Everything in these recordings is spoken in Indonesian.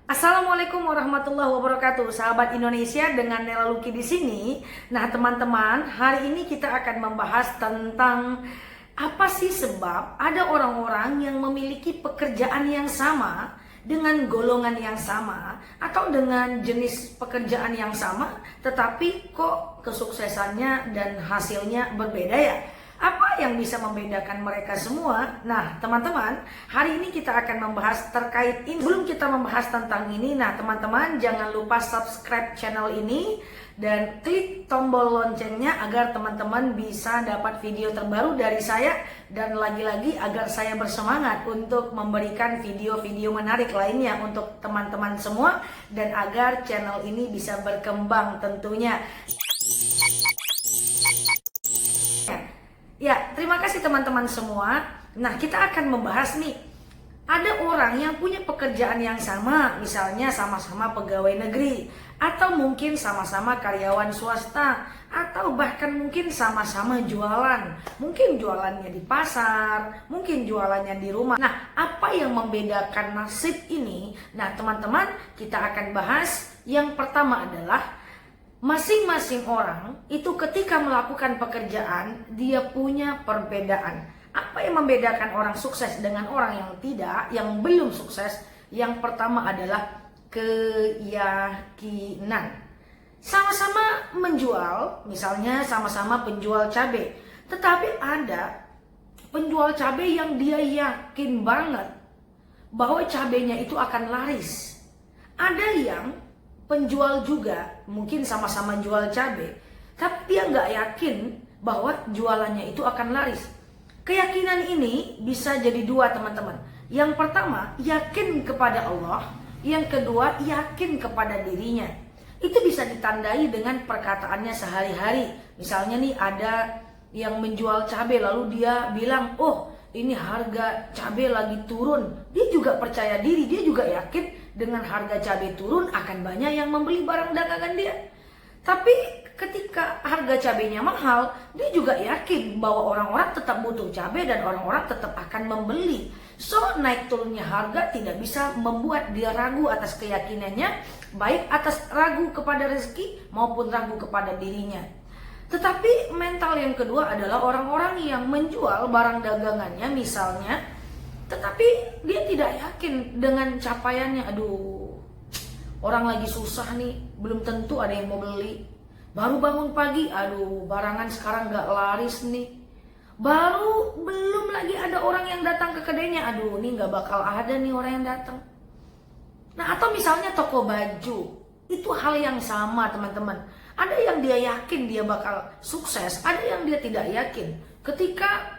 Assalamualaikum warahmatullahi wabarakatuh, sahabat Indonesia, dengan Nela Luki di sini. Nah, teman-teman, hari ini kita akan membahas tentang apa sih sebab ada orang-orang yang memiliki pekerjaan yang sama dengan golongan yang sama atau dengan jenis pekerjaan yang sama, tetapi kok kesuksesannya dan hasilnya berbeda ya? Apa yang bisa membedakan mereka semua? Nah, teman-teman, hari ini kita akan membahas terkait ini. Sebelum kita membahas tentang ini, nah teman-teman jangan lupa subscribe channel ini dan klik tombol loncengnya agar teman-teman bisa dapat video terbaru dari saya, dan lagi-lagi agar saya bersemangat untuk memberikan video-video menarik lainnya untuk teman-teman semua dan agar channel ini bisa berkembang tentunya. Ya, terima kasih teman-teman semua. Nah, kita akan membahas nih. Ada orang yang punya pekerjaan yang sama, misalnya sama-sama pegawai negeri, atau mungkin sama-sama karyawan swasta, atau bahkan mungkin sama-sama jualan. Mungkin jualannya di pasar, mungkin jualannya di rumah. Nah, apa yang membedakan nasib ini? Nah, teman-teman, kita akan bahas. Yang pertama adalah masing-masing orang itu ketika melakukan pekerjaan, dia punya perbedaan. Apa yang membedakan orang sukses dengan orang yang tidak, yang belum sukses? Yang pertama adalah keyakinan. Sama-sama menjual, misalnya sama-sama penjual cabai, tetapi ada penjual cabai yang dia yakin banget bahwa cabainya itu akan laris. Ada yang penjual juga mungkin sama-sama jual cabai, tapi dia nggak yakin bahwa jualannya itu akan laris. Keyakinan ini bisa jadi dua, teman-teman. Yang pertama, yakin kepada Allah. Yang kedua, yakin kepada dirinya. Itu bisa ditandai dengan perkataannya sehari-hari. Misalnya nih, ada yang menjual cabai lalu dia bilang, oh ini harga cabai lagi turun. Dia juga percaya diri, dia juga yakin dengan harga cabai turun akan banyak yang membeli barang dagangan dia. Tapi ketika harga cabainya mahal, dia juga yakin bahwa orang-orang tetap butuh cabai dan orang-orang tetap akan membeli. So, naik turunnya harga tidak bisa membuat dia ragu atas keyakinannya, baik atas ragu kepada rezeki maupun ragu kepada dirinya. Tetapi mental yang kedua adalah orang-orang yang menjual barang dagangannya misalnya, tetapi dia tidak yakin dengan capaiannya. Aduh, orang lagi susah nih, belum tentu ada yang mau beli. Baru bangun pagi, aduh barangan sekarang gak laris nih. Belum lagi ada orang yang datang ke kedainya, aduh ini gak bakal ada nih orang yang datang. Nah, atau misalnya toko baju, itu hal yang sama, teman-teman. Ada yang dia yakin dia bakal sukses, ada yang dia tidak yakin. Ketika,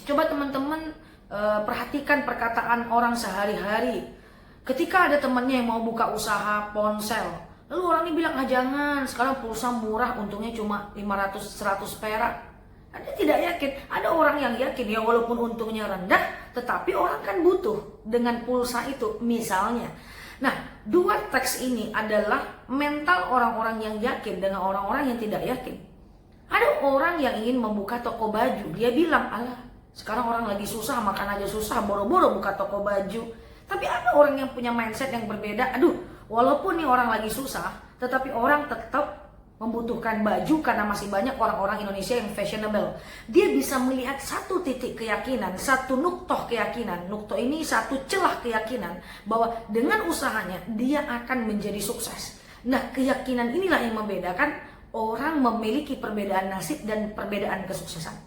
coba teman-teman perhatikan perkataan orang sehari-hari. Ketika ada temannya yang mau buka usaha ponsel, lalu orang ini bilang, ah jangan, sekarang pulsa murah, untungnya cuma 500-100 perak. Dia tidak yakin. Ada orang yang yakin, ya walaupun untungnya rendah, tetapi orang kan butuh dengan pulsa itu misalnya. Nah, dua teks ini adalah mental orang-orang yang yakin dengan orang-orang yang tidak yakin. Ada orang yang ingin membuka toko baju, dia bilang, alah sekarang orang lagi susah, makan aja susah, boro-boro buka toko baju. Tapi ada orang yang punya mindset yang berbeda. Aduh, walaupun nih orang lagi susah, tetapi orang tetap membutuhkan baju karena masih banyak orang-orang Indonesia yang fashionable. Dia bisa melihat satu titik keyakinan, satu nuktoh keyakinan. Nuktoh ini satu celah keyakinan bahwa dengan usahanya dia akan menjadi sukses. Nah, keyakinan inilah yang membedakan orang memiliki perbedaan nasib dan perbedaan kesuksesan.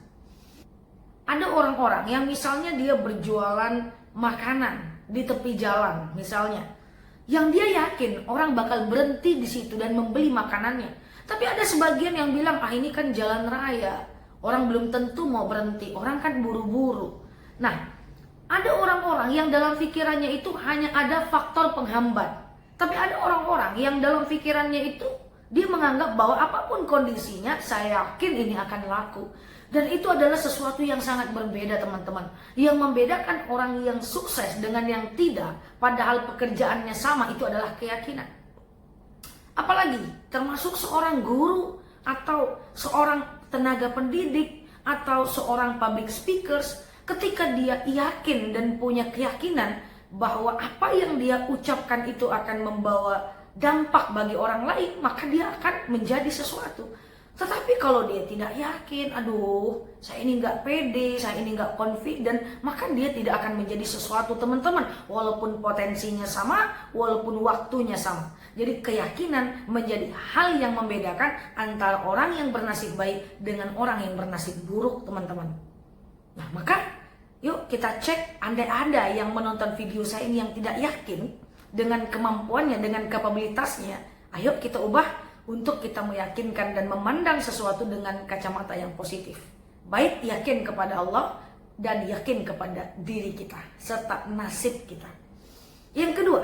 Ada orang-orang yang misalnya dia berjualan makanan di tepi jalan misalnya, yang dia yakin orang bakal berhenti di situ dan membeli makanannya. Tapi ada sebagian yang bilang, ah ini kan jalan raya, orang belum tentu mau berhenti, orang kan buru-buru. Nah, ada orang-orang yang dalam pikirannya itu hanya ada faktor penghambat. Tapi ada orang-orang yang dalam pikirannya itu dia menganggap bahwa apapun kondisinya, saya yakin ini akan laku. Dan itu adalah sesuatu yang sangat berbeda, teman-teman. Yang membedakan orang yang sukses dengan yang tidak, padahal pekerjaannya sama, itu adalah keyakinan. Apalagi termasuk seorang guru atau seorang tenaga pendidik atau seorang public speakers, ketika dia yakin dan punya keyakinan bahwa apa yang dia ucapkan itu akan membawa dampak bagi orang lain, maka dia akan menjadi sesuatu. Tetapi kalau dia tidak yakin, aduh, saya ini nggak pede, saya ini nggak confident, maka dia tidak akan menjadi sesuatu, teman-teman. Walaupun potensinya sama, walaupun waktunya sama. Jadi keyakinan menjadi hal yang membedakan antara orang yang bernasib baik dengan orang yang bernasib buruk, teman-teman. Nah, maka yuk kita cek, andai ada yang menonton video saya ini yang tidak yakin dengan kemampuannya, dengan kapabilitasnya, ayo kita ubah untuk kita meyakinkan dan memandang sesuatu dengan kacamata yang positif. Baik yakin kepada Allah dan yakin kepada diri kita serta nasib kita. Yang kedua,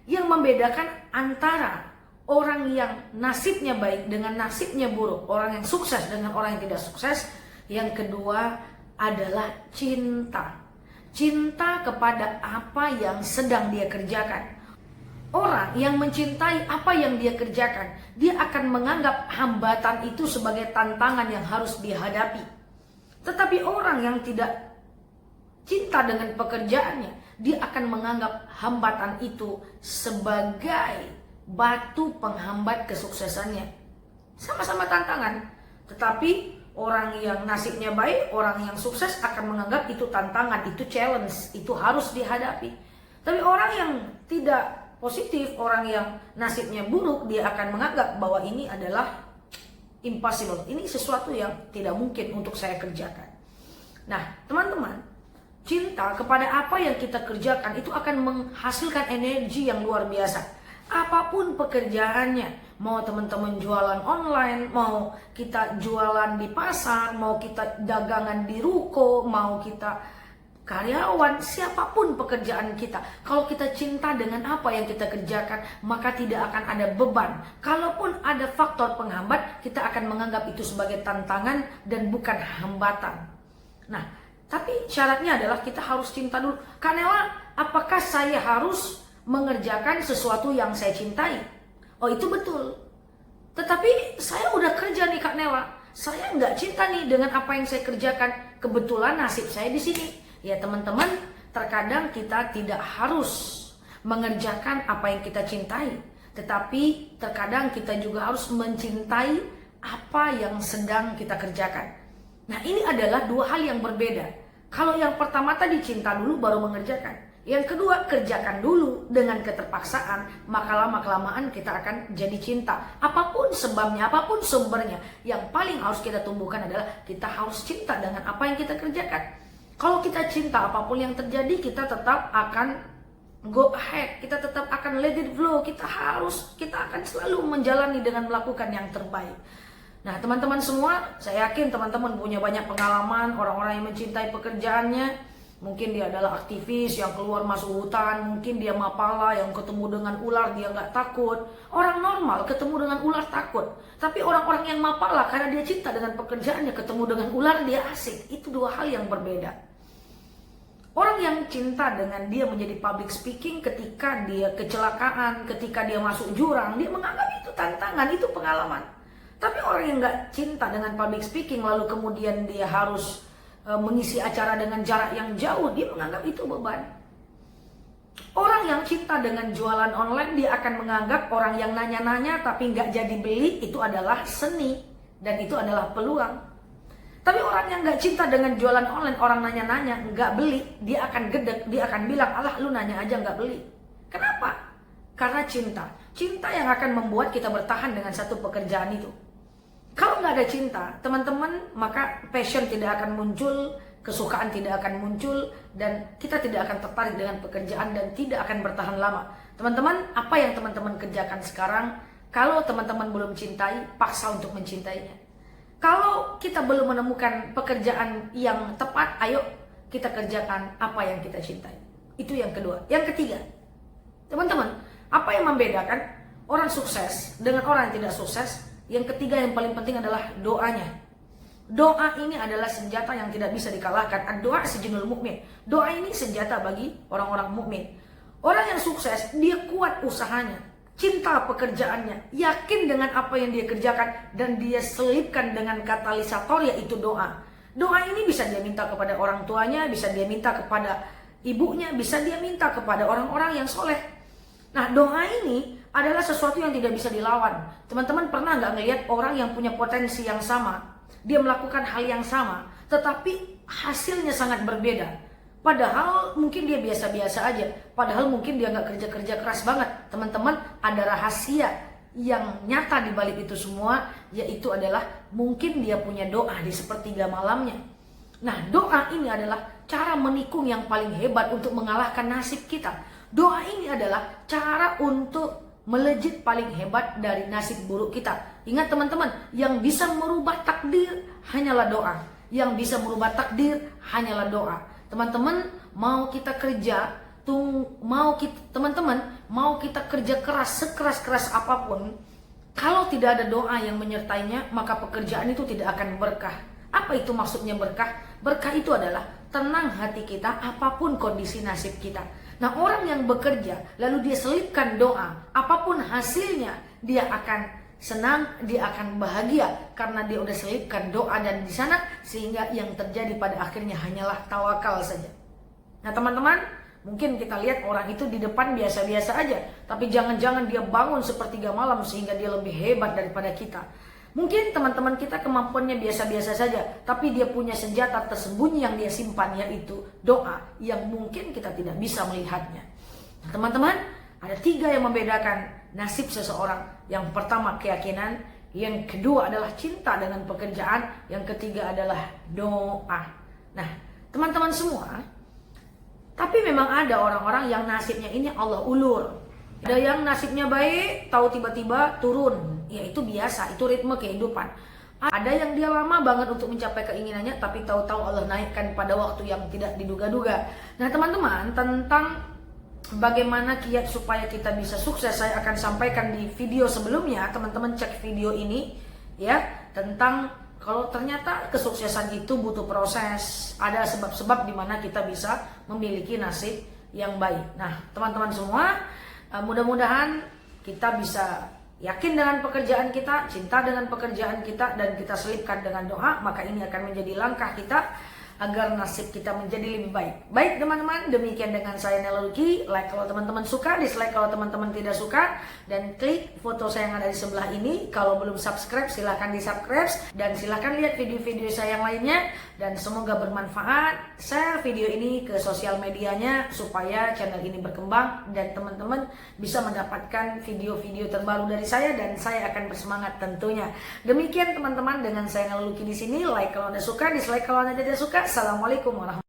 yang membedakan antara orang yang nasibnya baik dengan nasibnya buruk, orang yang sukses dengan orang yang tidak sukses, yang kedua adalah cinta. Cinta kepada apa yang sedang dia kerjakan. Orang yang mencintai apa yang dia kerjakan, dia akan menganggap hambatan itu sebagai tantangan yang harus dihadapi. Tetapi orang yang tidak cinta dengan pekerjaannya, dia akan menganggap hambatan itu sebagai batu penghambat kesuksesannya. Sama-sama tantangan. Tetapi orang yang nasibnya baik, orang yang sukses akan menganggap itu tantangan, itu challenge, itu harus dihadapi. Tapi orang yang tidak positif, orang yang nasibnya buruk, dia akan menganggap bahwa ini adalah impossible. Ini sesuatu yang tidak mungkin untuk saya kerjakan. Nah, teman-teman, cinta kepada apa yang kita kerjakan itu akan menghasilkan energi yang luar biasa. Apapun pekerjaannya, mau teman-teman jualan online, mau kita jualan di pasar, mau kita dagangan di ruko, mau kita karyawan, siapapun pekerjaan kita, kalau kita cinta dengan apa yang kita kerjakan, maka tidak akan ada beban. Kalaupun ada faktor penghambat, kita akan menganggap itu sebagai tantangan dan bukan hambatan. Nah, tapi syaratnya adalah kita harus cinta dulu. Kak Nela, apakah saya harus mengerjakan sesuatu yang saya cintai? Oh, itu betul. Tetapi saya udah kerja nih Kak Nela, saya nggak cinta nih dengan apa yang saya kerjakan. Kebetulan nasib saya di sini. Ya teman-teman, terkadang kita tidak harus mengerjakan apa yang kita cintai. Tetapi terkadang kita juga harus mencintai apa yang sedang kita kerjakan. Nah, ini adalah dua hal yang berbeda. Kalau yang pertama tadi cinta dulu baru mengerjakan. Yang kedua, kerjakan dulu dengan keterpaksaan, maka lama-kelamaan kita akan jadi cinta. Apapun sebabnya, apapun sumbernya, yang paling harus kita tumbuhkan adalah kita harus cinta dengan apa yang kita kerjakan. Kalau kita cinta, apapun yang terjadi, kita tetap akan go ahead, kita tetap akan let it flow, kita akan selalu menjalani dengan melakukan yang terbaik. Nah, teman-teman semua, saya yakin teman-teman punya banyak pengalaman, orang-orang yang mencintai pekerjaannya. Mungkin dia adalah aktivis yang keluar masuk hutan, mungkin dia mapala yang ketemu dengan ular dia nggak takut. Orang normal ketemu dengan ular takut. Tapi orang-orang yang mapala karena dia cinta dengan pekerjaannya, ketemu dengan ular dia asik. Itu dua hal yang berbeda. Orang yang cinta dengan dia menjadi public speaking ketika dia kecelakaan, ketika dia masuk jurang, dia menganggap itu tantangan, itu pengalaman. Tapi orang yang nggak cinta dengan public speaking lalu kemudian dia harus mengisi acara dengan jarak yang jauh, dia menganggap itu beban. Orang yang cinta dengan jualan online, dia akan menganggap orang yang nanya-nanya tapi nggak jadi beli itu adalah seni dan itu adalah peluang. Tapi orang yang nggak cinta dengan jualan online, orang nanya-nanya nggak beli, dia akan gedek, dia akan bilang, alah lu nanya aja nggak beli. Kenapa? Karena cinta. Cinta yang akan membuat kita bertahan dengan satu pekerjaan itu. Kalau nggak ada cinta, teman-teman, maka passion tidak akan muncul, kesukaan tidak akan muncul, dan kita tidak akan tertarik dengan pekerjaan dan tidak akan bertahan lama. Teman-teman, apa yang teman-teman kerjakan sekarang, kalau teman-teman belum cintai, paksa untuk mencintainya. Kalau kita belum menemukan pekerjaan yang tepat, ayo kita kerjakan apa yang kita cintai. Itu yang kedua. Yang ketiga, teman-teman, apa yang membedakan orang sukses dengan orang yang tidak sukses? Yang ketiga yang paling penting adalah doanya. Doa ini adalah senjata yang tidak bisa dikalahkan. Doa sejinul mukmin. Doa ini senjata bagi orang-orang mukmin. Orang yang sukses, dia kuat usahanya, cinta pekerjaannya, yakin dengan apa yang dia kerjakan, dan dia selipkan dengan katalisator yaitu doa. Doa ini bisa dia minta kepada orang tuanya, bisa dia minta kepada ibunya, bisa dia minta kepada orang-orang yang soleh. Nah, doa ini adalah sesuatu yang tidak bisa dilawan. Teman-teman pernah nggak ngelihat orang yang punya potensi yang sama, dia melakukan hal yang sama, tetapi hasilnya sangat berbeda. Padahal mungkin dia biasa-biasa aja, padahal mungkin dia nggak kerja-kerja keras banget. Teman-teman, ada rahasia yang nyata di balik itu semua, yaitu adalah mungkin dia punya doa di sepertiga malamnya. Nah, doa ini adalah cara menikung yang paling hebat untuk mengalahkan nasib kita. Doa ini adalah cara untuk melejit paling hebat dari nasib buruk kita. Ingat teman-teman, yang bisa merubah takdir hanyalah doa. Yang bisa merubah takdir hanyalah doa. Teman-teman, mau kita kerja, mau kita kerja keras, sekeras-keras apapun, kalau tidak ada doa yang menyertainya, maka pekerjaan itu tidak akan berkah. Apa itu maksudnya berkah? Berkah itu adalah tenang hati kita apapun kondisi nasib kita. Nah, orang yang bekerja lalu dia selipkan doa, apapun hasilnya dia akan senang, dia akan bahagia karena dia udah selipkan doa dan di sana, sehingga yang terjadi pada akhirnya hanyalah tawakal saja. Nah, teman-teman, mungkin kita lihat orang itu di depan biasa-biasa aja, tapi jangan-jangan dia bangun sepertiga malam sehingga dia lebih hebat daripada kita. Mungkin teman-teman kita kemampuannya biasa-biasa saja, tapi dia punya senjata tersembunyi yang dia simpan, yaitu doa yang mungkin kita tidak bisa melihatnya. Teman-teman, ada 3 yang membedakan nasib seseorang. Yang pertama keyakinan, yang kedua adalah cinta dengan pekerjaan, yang ketiga adalah doa. Nah, teman-teman semua, tapi memang ada orang-orang yang nasibnya ini Allah ulur. Ada yang nasibnya baik, tahu tiba-tiba turun. Ya itu biasa, itu ritme kehidupan. Ada yang dia lama banget untuk mencapai keinginannya, tapi tahu-tahu Allah naikkan pada waktu yang tidak diduga-duga. Nah, teman-teman, tentang bagaimana kiat supaya kita bisa sukses, saya akan sampaikan di video sebelumnya. Teman-teman cek video ini ya, tentang kalau ternyata kesuksesan itu butuh proses, ada sebab-sebab di mana kita bisa memiliki nasib yang baik. Nah, teman-teman semua, mudah-mudahan kita bisa yakin dengan pekerjaan kita, cinta dengan pekerjaan kita, dan kita selipkan dengan doa, maka ini akan menjadi langkah kita agar nasib kita menjadi lebih baik. Baik teman-teman, demikian dengan saya Nela Luki. Like kalau teman-teman suka, dislike kalau teman-teman tidak suka, dan klik foto saya yang ada di sebelah ini. Kalau belum subscribe, silahkan di subscribe, dan silahkan lihat video-video saya yang lainnya, dan semoga bermanfaat. Share video ini ke sosial medianya supaya channel ini berkembang dan teman-teman bisa mendapatkan video-video terbaru dari saya, dan saya akan bersemangat tentunya. Demikian teman-teman, dengan saya Nela Luki di sini. Like kalau Anda suka, dislike kalau Anda tidak suka. Assalamualaikum warahmatullahi wabarakatuh.